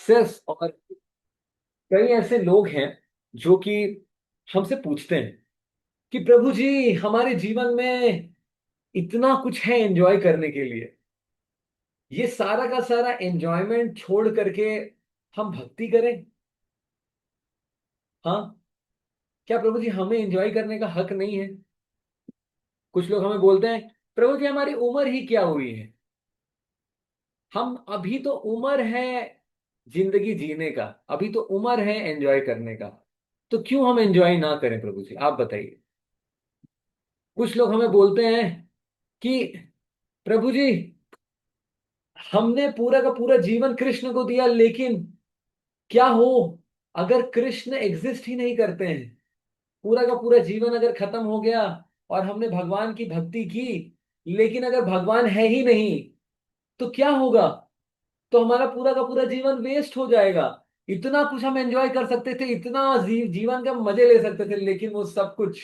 Success. और कई ऐसे लोग हैं जो कि हमसे पूछते हैं कि प्रभु जी, हमारे जीवन में इतना कुछ है एंजॉय करने के लिए, ये सारा का सारा एंजॉयमेंट छोड़ करके हम भक्ति करें? हाँ, क्या प्रभु जी हमें एंजॉय करने का हक नहीं है? कुछ लोग हमें बोलते हैं, प्रभु जी हमारी उम्र ही क्या हुई है, हम अभी तो उम्र है जिंदगी जीने का, अभी तो उम्र है एंजॉय करने का, तो क्यों हम एंजॉय ना करें प्रभु जी, आप बताइए। कुछ लोग हमें बोलते हैं कि प्रभु जी, हमने पूरा का पूरा जीवन कृष्ण को दिया, लेकिन क्या हो अगर कृष्ण एग्जिस्ट ही नहीं करते हैं, पूरा का पूरा जीवन अगर खत्म हो गया और हमने भगवान की भक्ति की, लेकिन अगर भगवान है ही नहीं तो क्या होगा? तो हमारा पूरा का पूरा जीवन वेस्ट हो जाएगा। इतना कुछ हम एंजॉय कर सकते थे, इतना जीवन का मजे ले सकते थे, लेकिन वो सब कुछ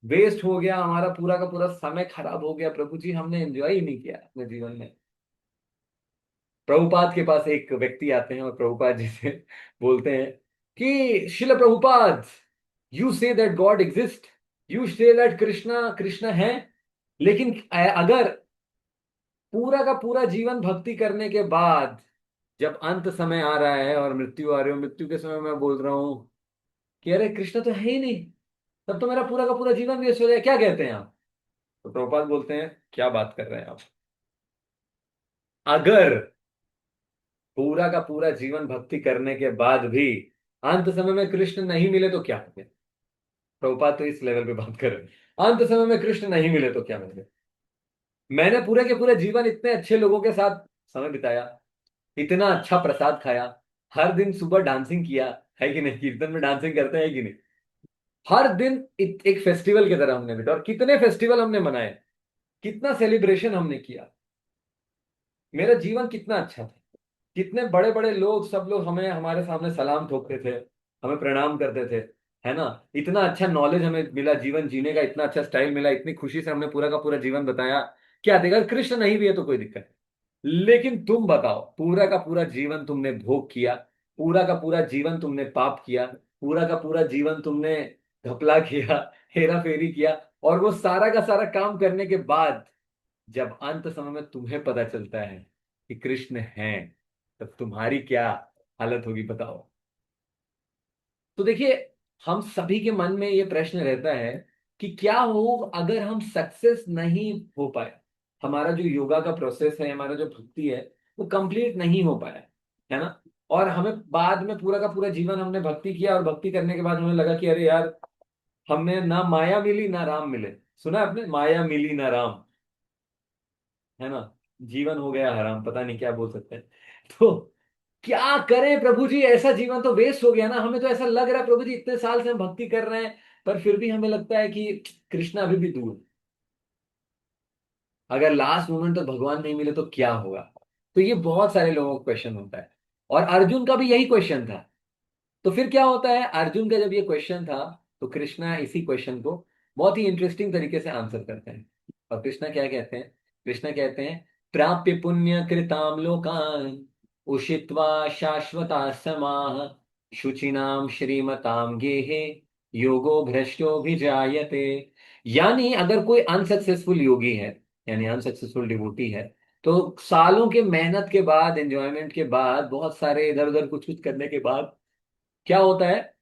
वेस्ट हो गया, हमारा पूरा का पूरा समय खराब हो गया प्रभु जी, हमने एंजॉय ही नहीं किया अपने जीवन में। प्रभुपाद के पास एक व्यक्ति आते हैं और प्रभुपाद जी से बोलते हैं कि शिल Prabhupada, you say that God exist, you say that Krishna Krishna है, लेकिन अगर पूरा का पूरा जीवन भक्ति करने के बाद जब अंत समय आ रहा है और मृत्यु आ रही हो, मृत्यु के समय मैं बोल रहा हूं कि अरे कृष्ण तो है ही नहीं, तब तो मेरा पूरा का पूरा जीवन वेस्ट हो जाए, क्या कहते हैं आप? तो प्रभुपाद बोलते हैं, क्या बात कर रहे हैं आप? अगर पूरा का पूरा जीवन भक्ति करने के बाद भी अंत समय में कृष्ण नहीं मिले तो क्या होगा? प्रभुपाद तो इस लेवल पे बात कर रहे हैं, अंत समय में कृष्ण नहीं मिले तो क्या होगा? मैंने पूरे के पूरे जीवन इतने अच्छे लोगों के साथ समय बिताया, इतना अच्छा प्रसाद खाया, हर दिन सुबह डांसिंग किया, है कि नहीं? कीर्तन में डांसिंग करते हैं कि नहीं? हर दिन एक फेस्टिवल की तरह हमने बिताया, और कितने फेस्टिवल हमने मनाए, कितना सेलिब्रेशन हमने किया, मेरा जीवन कितना अच्छा था। कितने बड़े बड़े लोग, सब लोग हमें हमारे सामने सलाम ठोकते थे, हमें प्रणाम करते थे, है ना? इतना अच्छा नॉलेज हमें मिला, जीवन जीने का इतना अच्छा स्टाइल मिला, इतनी खुशी से हमने पूरा का पूरा जीवन बताया। क्या देखा, कृष्ण नहीं भी है तो कोई दिक्कत नहीं। लेकिन तुम बताओ, पूरा का पूरा जीवन तुमने भोग किया, पूरा का पूरा जीवन तुमने पाप किया, पूरा का पूरा जीवन तुमने घपला किया, हेरा फेरी किया, और वो सारा का सारा काम करने के बाद जब अंत समय में तुम्हें पता चलता है कि कृष्ण है, तब तुम्हारी क्या हालत होगी बताओ। तो देखिए, हम सभी के मन में ये प्रश्न रहता है कि क्या हो अगर हम सक्सेस नहीं हो पाए, हमारा जो योगा का प्रोसेस है, हमारा जो भक्ति है, वो कंप्लीट नहीं हो पाया, है ना? और हमें बाद में पूरा का पूरा जीवन हमने भक्ति किया, और भक्ति करने के बाद हमें लगा कि अरे यार, हमने ना माया मिली ना राम मिले। सुना है आपने, माया मिली ना राम, है ना? जीवन हो गया हराम, पता नहीं क्या बोल सकते हैं। तो क्या करें प्रभु जी, ऐसा जीवन तो वेस्ट हो गया ना। हमें तो ऐसा लग रहा है प्रभु जी, इतने साल से हम भक्ति कर रहे हैं, पर फिर भी हमें लगता है कि कृष्ण अभी भी दूर है। अगर लास्ट मोमेंट तक भगवान नहीं मिले तो क्या होगा? तो ये बहुत सारे लोगों को क्वेश्चन होता है, और अर्जुन का भी यही क्वेश्चन था। तो फिर क्या होता है, अर्जुन का जब ये क्वेश्चन था, तो कृष्णा इसी क्वेश्चन को बहुत ही इंटरेस्टिंग तरीके से आंसर करते हैं। और कृष्णा क्या कहते हैं? कृष्णा कहते हैं, प्राप्य पुण्य कृताम लोकान उषित्वा शाश्वता समाः शुचिनाम श्रीमताम गेहे योगो भ्रष्टो भिजायते। यानी अगर कोई अनसक्सेसफुल योगी है, यानी अनसक्सेसफुल डिवोटी है, तो सालों के मेहनत के बाद, एंजॉयमेंट के बाद, बहुत सारे इधर उधर कुछ कुछ करने के बाद क्या होता है,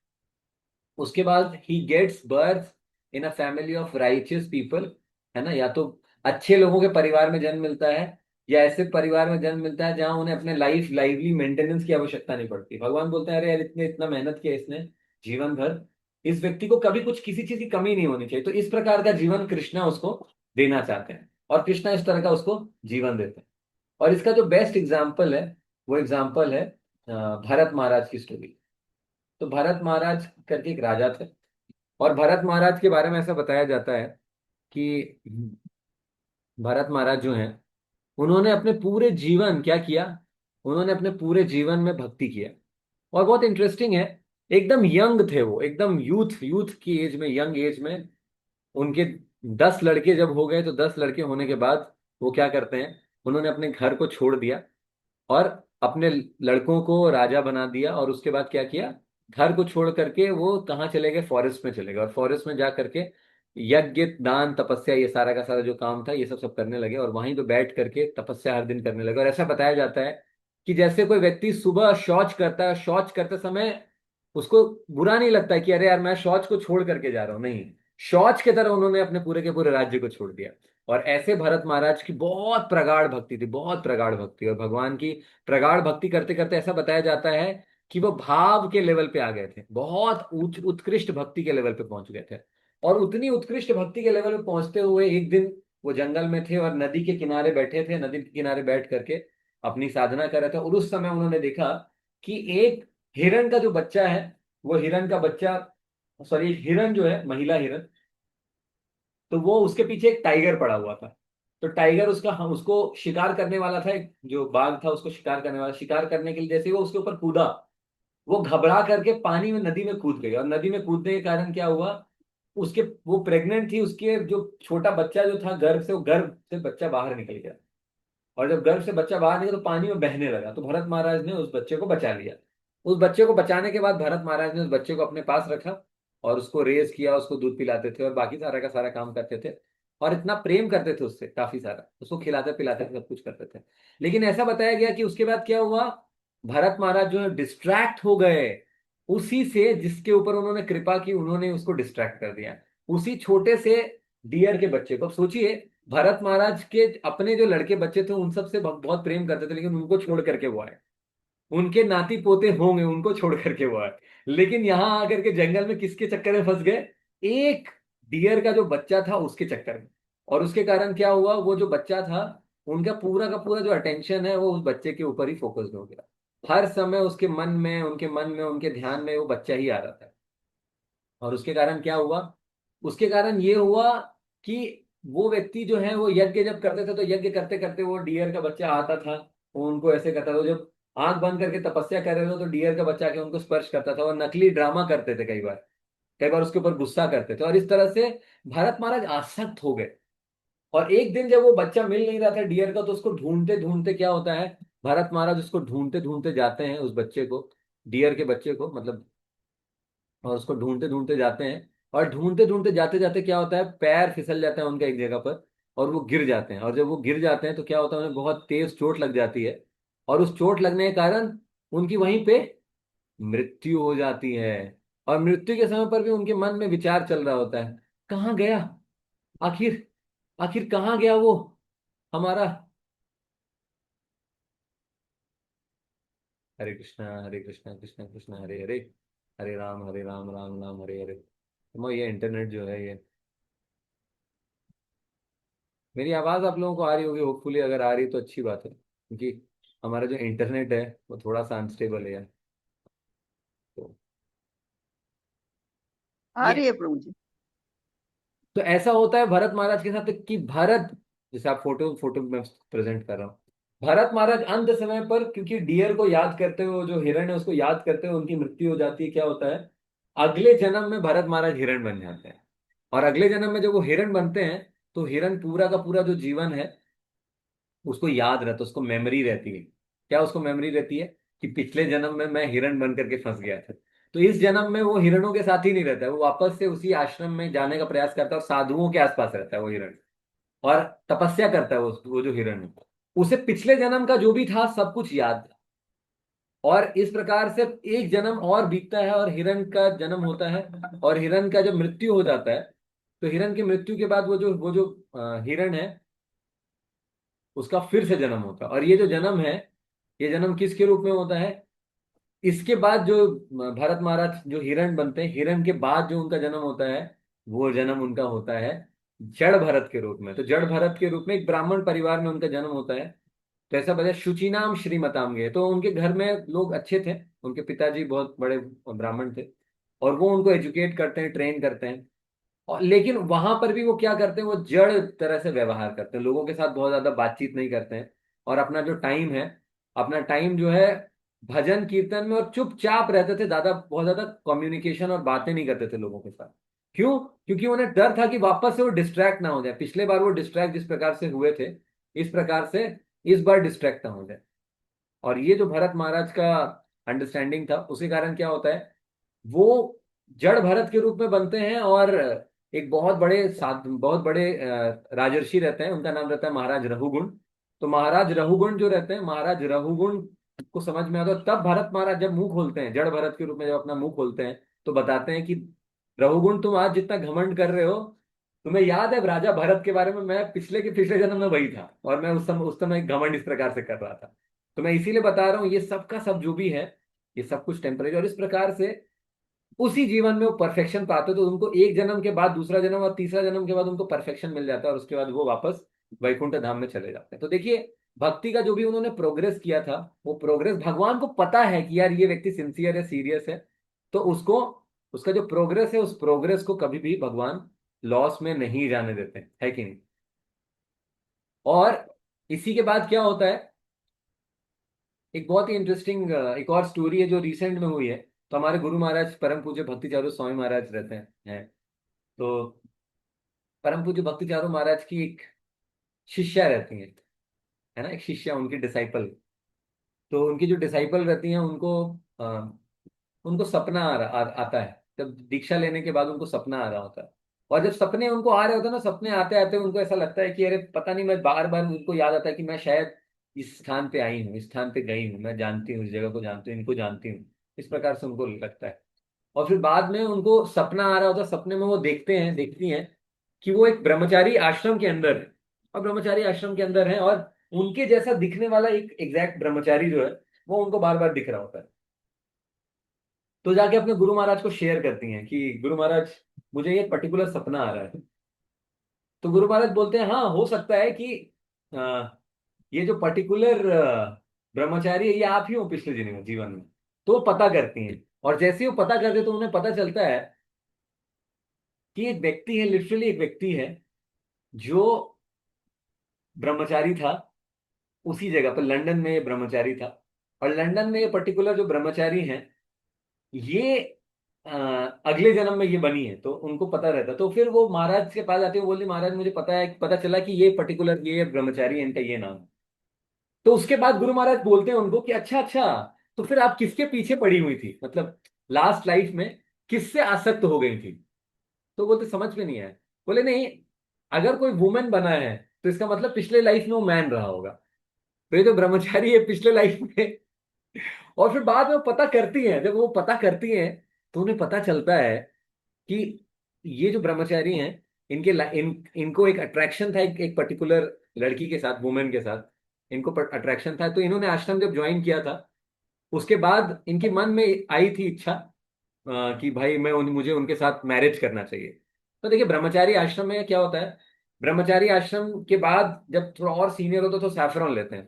उसके बाद ही gets birth in a family of righteous people, है ना? या तो अच्छे लोगों के परिवार में जन्म मिलता है, या ऐसे परिवार में जन्म मिलता है जहां उन्हें अपने लाइवली मेंटेनेंस की आवश्यकता नहीं पड़ती। भगवान बोलते हैं, अरे यार, इतने इतना मेहनत किया इसने जीवन भर, इस व्यक्ति को कभी कुछ किसी चीज की कमी नहीं होनी चाहिए। तो इस प्रकार का जीवन कृष्णा उसको देना चाहते हैं, और कृष्णा इस तरह का उसको जीवन देते हैं। और इसका जो बेस्ट एग्जाम्पल है, वो एग्जाम्पल है भरत महाराज की स्टोरी। तो भरत महाराज करके एक राजा थे, और भरत महाराज के बारे में ऐसा बताया जाता है कि भरत महाराज जो हैं, उन्होंने अपने पूरे जीवन क्या किया, उन्होंने अपने पूरे जीवन में भक्ति किया। और बहुत इंटरेस्टिंग है, एकदम यंग थे वो, एकदम यूथ यूथ की एज में, यंग एज में उनके 10 लड़के जब हो गए, तो 10 लड़के होने के बाद वो क्या करते हैं, उन्होंने अपने घर को छोड़ दिया और अपने लड़कों को राजा बना दिया, और उसके बाद क्या किया, घर को छोड़ करके वो कहाँ चले गए, फॉरेस्ट में चले गए, और फॉरेस्ट में जा करके यज्ञ दान तपस्या ये सारा का सारा जो काम था ये सब सब करने लगे, और वहीं पे बैठ करके तपस्या हर दिन करने लगे। और ऐसा बताया जाता है कि जैसे कोई व्यक्ति सुबह शौच करता है, शौच करते समय उसको बुरा नहीं लगता है कि अरे यार मैं शौच को छोड़ करके जा रहा हूं, नहीं, शौच की तरह उन्होंने अपने पूरे के पूरे राज्य को छोड़ दिया। और ऐसे भरत महाराज की बहुत प्रगाढ़ भक्ति थी, बहुत प्रगाढ़ भक्ति, और भगवान की प्रगाढ़ भक्ति करते करते ऐसा बताया जाता है कि वो भाव के लेवल पे आ गए थे, बहुत उच्च उत्कृष्ट भक्ति के लेवल पे पहुंच गए थे। और उतनी उत्कृष्ट भक्ति के लेवल पे पहुंचते हुए एक दिन वो जंगल में थे और नदी के किनारे बैठे थे, नदी के किनारे बैठ करके अपनी साधना कर रहे थे, और उस समय उन्होंने देखा कि एक हिरण का जो बच्चा है, वो हिरण का बच्चा, सॉरी हिरण जो है, महिला हिरण, तो वो उसके पीछे एक टाइगर पड़ा हुआ था। तो टाइगर उसका, हम उसको शिकार करने वाला था, एक जो बाघ था उसको शिकार करने वाला, शिकार करने के लिए जैसे ही वो उसके ऊपर कूदा, वो घबरा करके पानी में, नदी में कूद गई, और नदी में कूदने के कारण क्या हुआ, उसके, वो प्रेग्नेंट थी, उसके जो छोटा बच्चा जो था गर्भ से, वो गर्भ से बच्चा बाहर निकल गया। और जब गर्भ से बच्चा बाहर निकला तो पानी में बहने लगा, तो भरत महाराज ने उस बच्चे को बचा लिया। उस बच्चे को बचाने के बाद भरत महाराज ने उस बच्चे को अपने पास रखा, और उसको रेस किया, उसको दूध पिलाते थे और बाकी सारा का सारा काम करते थे, और इतना प्रेम करते थे उससे, काफी सारा उसको खिलाते पिलाते थे, सब कुछ करते थे। लेकिन ऐसा बताया गया कि उसके बाद क्या हुआ, भरत महाराज जो है डिस्ट्रैक्ट हो गए, उसी से जिसके ऊपर उन्होंने कृपा की उन्होंने उसको डिस्ट्रैक्ट कर दिया, उसी छोटे से डियर के बच्चे को। अब सोचिए, भरत महाराज के अपने जो लड़के बच्चे थे उन सब से बहुत प्रेम करते थे, लेकिन उनको छोड़ करके वो आए, उनके नाती पोते होंगे उनको छोड़ करके वो आए, लेकिन यहां आकर के जंगल में किसके चक्कर में फंस गए, एक डियर का जो बच्चा था उसके चक्कर में। और उसके कारण क्या हुआ, वो जो बच्चा था, उनका पूरा का पूरा जो अटेंशन है वो उस बच्चे के ऊपर ही फोकस्ड हो गया, हर समय उसके मन में, उनके मन में, उनके ध्यान में वो बच्चा ही आ रहा था। और उसके कारण क्या हुआ, उसके कारण ये हुआ कि वो व्यक्ति जो है वो यज्ञ जब करते थे तो यज्ञ करते करते वो डियर का बच्चा आता था, वो उनको ऐसे करता था, जब आंख बंद करके तपस्या कर रहे थे तो डियर का बच्चा आके उनको स्पर्श करता था, और नकली ड्रामा करते थे कई बार, कई बार उसके ऊपर गुस्सा करते थे, और इस तरह से भरत महाराज आसक्त हो गए। और एक दिन जब वो बच्चा मिल नहीं रहा था डियर का, तो उसको ढूंढते ढूंढते क्या होता है, भरत महाराज उसको ढूंढते ढूंढते जाते हैं, उस बच्चे को, डियर के बच्चे को मतलब, और उसको ढूंढते ढूंढते जाते हैं, और ढूंढते ढूंढते जाते जाते क्या होता है, पैर फिसल जाता है उनका एक जगह पर, और वो गिर जाते हैं, और जब वो गिर जाते हैं तो क्या होता है, उन्हें बहुत तेज चोट लग जाती है, और उस चोट लगने के कारण उनकी वहीं पे मृत्यु हो जाती है। और मृत्यु के समय पर भी उनके मन में विचार चल रहा होता है, कहाँ गया, आखिर, आखिर कहाँ गया वो हमारा। हरे कृष्णा कृष्णा कृष्णा हरे हरे, हरे राम राम राम हरे हरे। तो ये इंटरनेट जो है ये, मेरी आवाज आप लोगों को आ रही होगी होपफुली, अगर आ रही तो अच्छी बात है, क्योंकि हमारा जो इंटरनेट है वो थोड़ा सा अनस्टेबल है यार। तो आ ये, रही है प्रभु जी। तो ऐसा होता है भरत महाराज के साथ कि भरत, जैसे आप फोटो फोटो में प्रेजेंट कर रहा हूँ, भरत महाराज अंत समय पर क्योंकि डियर को याद करते हुए, वो जो हिरण है उसको याद करते हुए उनकी मृत्यु हो जाती है, क्या होता है, अगले जन्म में भरत महाराज हिरण बन जाते हैं। और अगले जन्म में जब वो हिरण बनते हैं तो हिरण पूरा का पूरा जो जीवन है उसको याद रहता है, उसको मेमोरी रहती है। क्या उसको मेमोरी रहती है कि पिछले जन्म में मैं हिरण बन करके फंस गया था। तो इस जन्म में वो हिरणों के साथ ही नहीं रहता है, वो वापस से उसी आश्रम में जाने का प्रयास करता है और साधुओं के आसपास रहता है वो हिरण, और तपस्या करता है वो जो हिरण है, उसे पिछले जन्म का जो भी था सब कुछ याद था। और इस प्रकार से एक जन्म और बीतता है और हिरण का जन्म होता है, और हिरण का जब मृत्यु हो जाता है, तो हिरण की मृत्यु के बाद वो जो हिरण है उसका फिर से जन्म होता है। और ये जो जन्म है, ये जन्म किसके रूप में होता है, इसके बाद जो भरत महाराज जो हिरण बनते हैं, हिरण के बाद जो उनका जन्म होता है, वो जन्म उनका होता है जड़ भरत के रूप में। तो जड़ भरत के रूप में एक ब्राह्मण परिवार में उनका जन्म होता है। तो ऐसा बताया, शुचिनाम श्रीमताम गए, तो उनके घर में लोग अच्छे थे, उनके पिताजी बहुत बड़े ब्राह्मण थे, और वो उनको एजुकेट करते हैं, ट्रेन करते हैं। और लेकिन वहां पर भी वो क्या करते हैं, वो जड़ तरह से व्यवहार करते हैं, लोगों के साथ बहुत ज्यादा बातचीत नहीं करते हैं, और अपना जो टाइम है, अपना टाइम जो है भजन कीर्तन में और चुपचाप रहते थे, ज्यादा बहुत ज्यादा कम्युनिकेशन और बातें नहीं करते थे लोगों के साथ। क्यों? क्योंकि उन्हें डर था कि वापस से वो डिस्ट्रैक्ट ना हो जाए, पिछले बार वो डिस्ट्रैक्ट जिस प्रकार से हुए थे, इस प्रकार से इस बार डिस्ट्रैक्ट ना हो जाए। और ये जो भरत महाराज का अंडरस्टैंडिंग था, उसके कारण क्या होता है, वो जड़ भरत के रूप में बनते हैं, और एक बहुत बड़े राजर्षि रहते हैं, उनका नाम रहता है महाराज रघुगुण। तो महाराज रघुगुण जो रहते हैं, महाराज रघुगुण को समझ में आता है, तब भरत महाराज जब मुंह खोलते हैं, जड़ भरत के रूप में जब अपना मुंह खोलते हैं, तो बताते हैं कि रघुगुण, तुम आज जितना घमंड कर रहे हो, तुम्हें याद है राजा भरत के बारे में, मैं पिछले के पिछले जन्म में वही था, और मैं उस समय घमंड इस प्रकार से कर रहा था। तो मैं इसीलिए बता रहा हूँ, ये सब का सब जो भी है, ये सब कुछ टेम्परेरी, और इस प्रकार से उसी जीवन में वो परफेक्शन पाते, तो उनको एक जन्म के बाद दूसरा जन्म और तीसरा जन्म के बाद उनको परफेक्शन मिल जाता है, और उसके बाद वो वापस वैकुंठ धाम में चले जाते हैं। तो देखिए, भक्ति का जो भी उन्होंने प्रोग्रेस किया था, वो प्रोग्रेस भगवान को पता है कि यार ये व्यक्ति सिंसियर है, सीरियस है, तो उसको, उसका जो प्रोग्रेस है, उस प्रोग्रेस को कभी भी भगवान लॉस में नहीं जाने देते हैं, है कि नहीं। और इसी के बाद क्या होता है, एक बहुत ही इंटरेस्टिंग एक और स्टोरी है जो रिसेंट में हुई है। तो हमारे गुरु महाराज परम पूज्य भक्ति चारू स्वामी महाराज रहते हैं। तो परम पूज्य भक्ति चारू महाराज की एक शिष्या रहती है, है ना, एक शिष्या, उनकी डिसाइपल। तो उनकी जो डिसाइपल रहती हैं, उनको सपना आता है, जब दीक्षा लेने के बाद उनको सपना आ रहा होता है। और जब सपने उनको आ रहे होते हैं ना, सपने आते आते उनको ऐसा लगता है कि अरे पता नहीं, मैं बार बार, उनको याद आता है कि मैं शायद इस स्थान पे आई हूँ, इस स्थान पे गई हूँ, मैं जानती हूँ, इस जगह को जानती हूँ, इनको जानती हूँ। इस प्रकार से उनको लगता है। और फिर बाद में उनको सपना आ रहा होता है, सपने में वो देखती हैं कि वो एक ब्रह्मचारी आश्रम के अंदर है, और ब्रह्मचारी आश्रम के अंदर है, और उनके जैसा दिखने वाला एक एग्जैक्ट ब्रह्मचारी जो है, वो उनको बार बार दिख रहा होता है। तो जाके अपने गुरु महाराज को शेयर करती हैं कि गुरु महाराज, मुझे ये पर्टिकुलर सपना आ रहा है। तो गुरु महाराज बोलते हैं, हाँ हो सकता है कि आ, ये जो पर्टिकुलर ब्रह्मचारी है, ये आप ही हो पिछले जीवन में। तो वो पता करती हैं, और जैसे ही वो पता करते, तो उन्हें पता चलता है कि एक व्यक्ति है, लिटरली एक व्यक्ति है, जो ब्रह्मचारी था उसी जगह पर, लंदन में ये ब्रह्मचारी था। और लंदन में ये पर्टिकुलर जो ब्रह्मचारी हैं, ये अ, अगले जन्म में ये बनी है, तो उनको पता रहता। तो फिर वो महाराज के पास आते हैं, बोली महाराज मुझे पता चला कि ये पर्टिकुलर ये ब्रह्मचारी है, इनका ये नाम है। तो उसके बाद गुरु महाराज बोलते हैं उनको कि अच्छा अच्छा, तो फिर आप किसके पीछे पड़ी हुई थी, मतलब लास्ट लाइफ में किससे आसक्त हो गई थी। तो बोलते समझ में नहीं आया। बोले नहीं, अगर कोई वुमेन बना है, तो इसका मतलब पिछले लाइफ में वो मैन रहा होगा। तो ये जो ब्रह्मचारी है पिछले लाइफ में, और फिर बाद में वो पता करती है, जब वो पता करती है, तो उन्हें पता चलता है कि ये जो ब्रह्मचारी हैं, इनको एक अट्रैक्शन था एक पर्टिकुलर लड़की के साथ, वुमेन के साथ इनको अट्रैक्शन था। तो इन्होंने आश्रम जब ज्वाइन किया था, उसके बाद इनकी मन में आई थी इच्छा कि भाई मुझे उनके साथ मैरिज करना चाहिए। तो देखिए, ब्रह्मचारी आश्रम में क्या होता है, ब्रह्मचारी आश्रम के बाद जब थोड़ा और सीनियर होते हैं, तो सैफरॉन लेते हैं,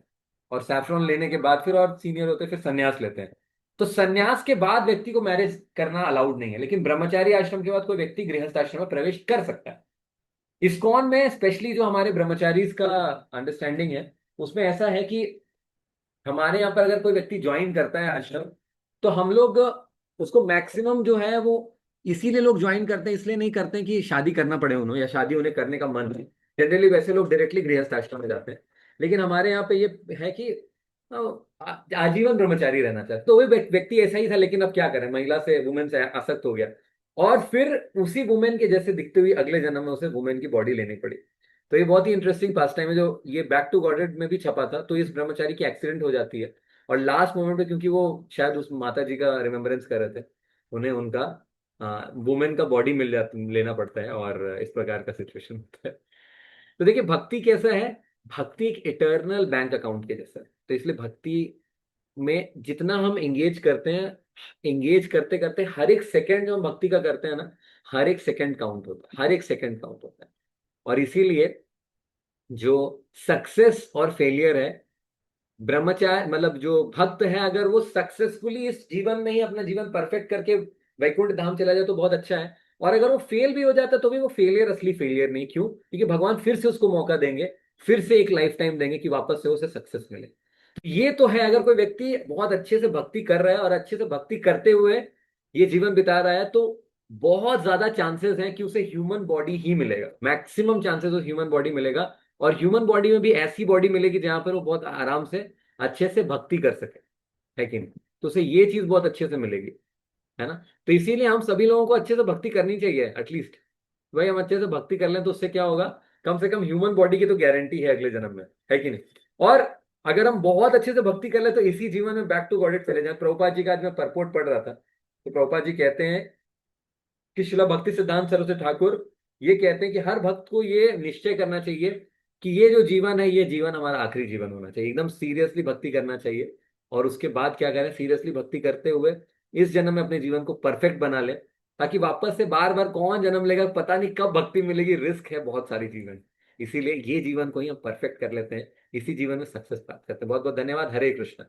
और सैफरॉन लेने के बाद फिर और सीनियर होते हैं, फिर संन्यास लेते हैं। तो संन्यास के बाद व्यक्ति को मैरिज करना अलाउड नहीं है, लेकिन ब्रह्मचारी आश्रम के बाद कोई व्यक्ति गृहस्थ आश्रम में प्रवेश कर सकता है। इस्कॉन में स्पेशली जो हमारे ब्रह्मचारीज का अंडरस्टैंडिंग है, उसमें ऐसा है कि हमारे यहाँ पर अगर कोई व्यक्ति ज्वाइन करता है आश्रम, तो हम लोग उसको मैक्सिमम जो है वो, इसीलिए लोग ज्वाइन करते हैं, इसलिए नहीं करते हैं कि शादी करना पड़े उन्हें, या शादी उन्हें करने का मन है। जनरली वैसे लोग डायरेक्टली गृहस्थ आश्रम में जाते हैं। लेकिन हमारे यहाँ पे ये है कि आजीवन ब्रह्मचारी रहना चाहते, तो वो व्यक्ति ऐसा ही था, लेकिन अब क्या करें, महिला से, वुमेन से आसक्त हो गया, और फिर उसी वुमेन के जैसे दिखते हुए अगले जन्म में उसे वुमेन की बॉडी लेनी पड़ी। तो ये बहुत ही इंटरेस्टिंग पास टाइम है, जो ये बैक टू गॉडेड में भी छपा था। तो इस ब्रह्मचारी की एक्सीडेंट हो जाती है, और लास्ट मोमेंट पे, क्योंकि वो शायद उस माता जी का रिमेम्बरेंस कर रहे थे, उन्हें उनका वुमेन का बॉडी लेना पड़ता है, और इस प्रकार का सिचुएशन होता है। तो देखिए, भक्ति कैसा है, भक्ति एक इटर्नल बैंक अकाउंट के जैसा है। तो इसलिए भक्ति में जितना हम एंगेज करते हैं, एंगेज करते करते हर एक सेकंड जो हम भक्ति का करते हैं ना, हर एक सेकंड काउंट होता है, हर एक सेकंड काउंट होता है। और इसीलिए जो सक्सेस और फेलियर है, ब्रह्मचारी मतलब जो भक्त है, अगर वो सक्सेसफुली इस जीवन में ही अपना जीवन परफेक्ट करके वैकुंठ धाम चला जाए, तो बहुत अच्छा है। और अगर वो फेल भी हो जाता है, तो भी वो फेलियर असली फेलियर नहीं। क्यों? क्योंकि भगवान फिर से उसको मौका देंगे, फिर से एक लाइफ टाइम देंगे कि वापस से उसे सक्सेस मिले। ये तो है, अगर कोई व्यक्ति बहुत अच्छे से भक्ति कर रहा है, और अच्छे से भक्ति करते हुए ये जीवन बिता रहा है, तो बहुत ज्यादा चांसेस हैं कि उसे ह्यूमन बॉडी ही मिलेगा, मैक्सिमम चांसेस उस ह्यूमन बॉडी मिलेगा। और ह्यूमन बॉडी में भी ऐसी बॉडी मिलेगी जहां पर वो बहुत आराम से अच्छे से भक्ति कर सके, है कि नहीं? तो उसे ये चीज बहुत अच्छे से मिलेगी, है ना? तो इसीलिए हम सभी लोगों को अच्छे से भक्ति करनी चाहिए एटलीस्ट। भाई हम अच्छे से भक्ति कर लें तो उससे क्या होगा, कम से कम ह्यूमन बॉडी की तो गारंटी है अगले जन्म में, है कि नहीं? और अगर हम बहुत अच्छे से भक्ति कर ले तो इसी जीवन में बैक टू गॉड इट चले जाए। प्रभुपाद जी का आज मैं परपोर्ट पढ़ रहा था, तो प्रभुपाद जी कहते हैं कि शिला भक्ति सिद्धांत सरस्वती ठाकुर ये कहते हैं कि हर भक्त को ये निश्चय करना चाहिए कि ये जो जीवन है ये जीवन हमारा आखिरी जीवन होना चाहिए, एकदम सीरियसली भक्ति करना चाहिए। और उसके बाद क्या करें, सीरियसली भक्ति करते हुए इस जन्म में अपने जीवन को परफेक्ट बना ले, ताकि वापस से बार बार कौन जन्म लेगा पता नहीं, कब भक्ति मिलेगी, रिस्क है बहुत सारी चीजें। इसीलिए ये जीवन को ही हम परफेक्ट कर लेते हैं, इसी जीवन में सक्सेस प्राप्त करते हैं। बहुत बहुत धन्यवाद। हरे कृष्ण।